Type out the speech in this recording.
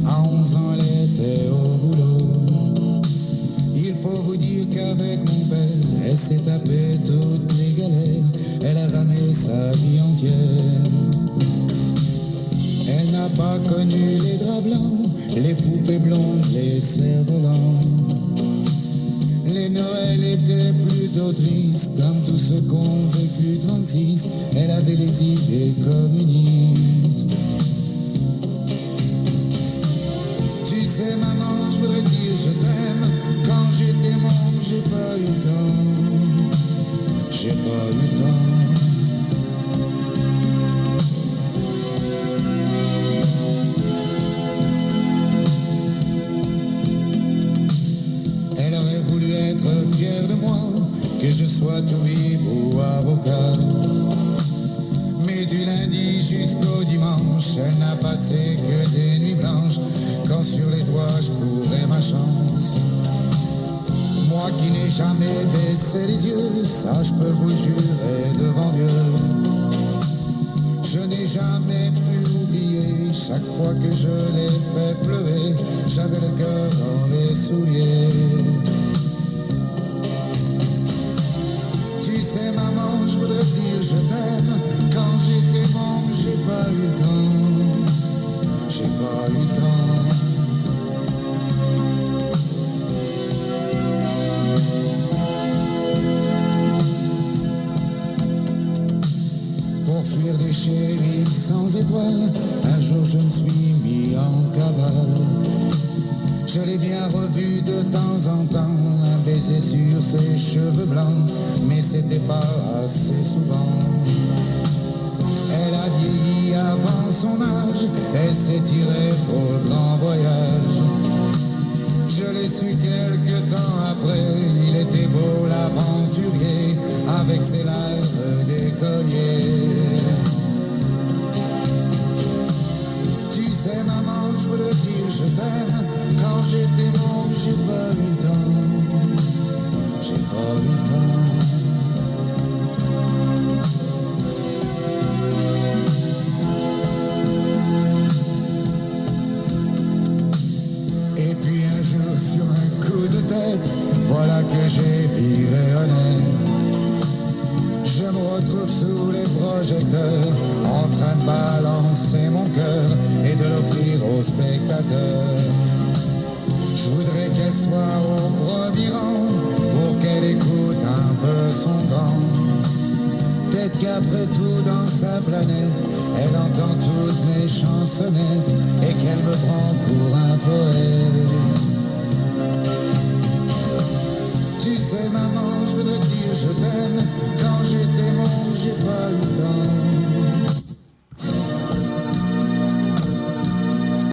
à 11 ans elle était au boulot. Il faut vous dire qu'avec mon père, elle s'est tapée toutes les galères, elle a ramé sa vie entière. Elle n'a pas connu les draps blancs, les poupées blondes, les cerfs-volants. Les Noëls étaient plutôt tristes, comme tous ceux qu'ont vécu 36. Elle avait les idées communistes. Tu sais maman, je voudrais dire je t'aime. Quand j'étais môme, j'ai pas eu le temps. J'ai pas eu le temps. Que je sois toubib ou avocat. Mais du lundi jusqu'au dimanche, elle n'a passé que des nuits blanches. Quand sur les doigts je courais ma chance. Moi qui n'ai jamais baissé les yeux, ça je peux vous jurer devant Dieu. Je n'ai jamais pu oublier, chaque fois que je l'ai fait pleurer, j'avais le cœur dans les souliers. Tu sais maman, je voudrais dire je t'aime. Quand j'étais môme, j'ai pas eu le temps. J'ai pas eu le temps. Pour fuir des chéris sans étoiles, un jour je me suis mis en cavale. Je l'ai bien revu de temps en temps, un baiser sur ses cheveux blancs, mais c'était pas assez souvent. Elle a vieilli avant son âge, elle s'est tirée pour le grand voyage. Je l'ai su quelque temps après, il était beau l'aventurier, avec ses lèvres d'écolier. Tu sais maman, je voulais dire je t'aime. Quand j'étais môme, j'ai pas eu le temps. J'ai pas eu le temps. Et puis un jour sur un coup de tête, voilà que j'ai viré honnête. Je me retrouve sous les projecteurs, en train de balancer mon cœur et de l'offrir aux spectateurs. Je voudrais qu'elle soit au premier rang pour qu'elle écoute un peu son grand. Peut-être qu'après tout dans sa planète, elle entend toutes mes chansonnettes et qu'elle me prend pour un poète.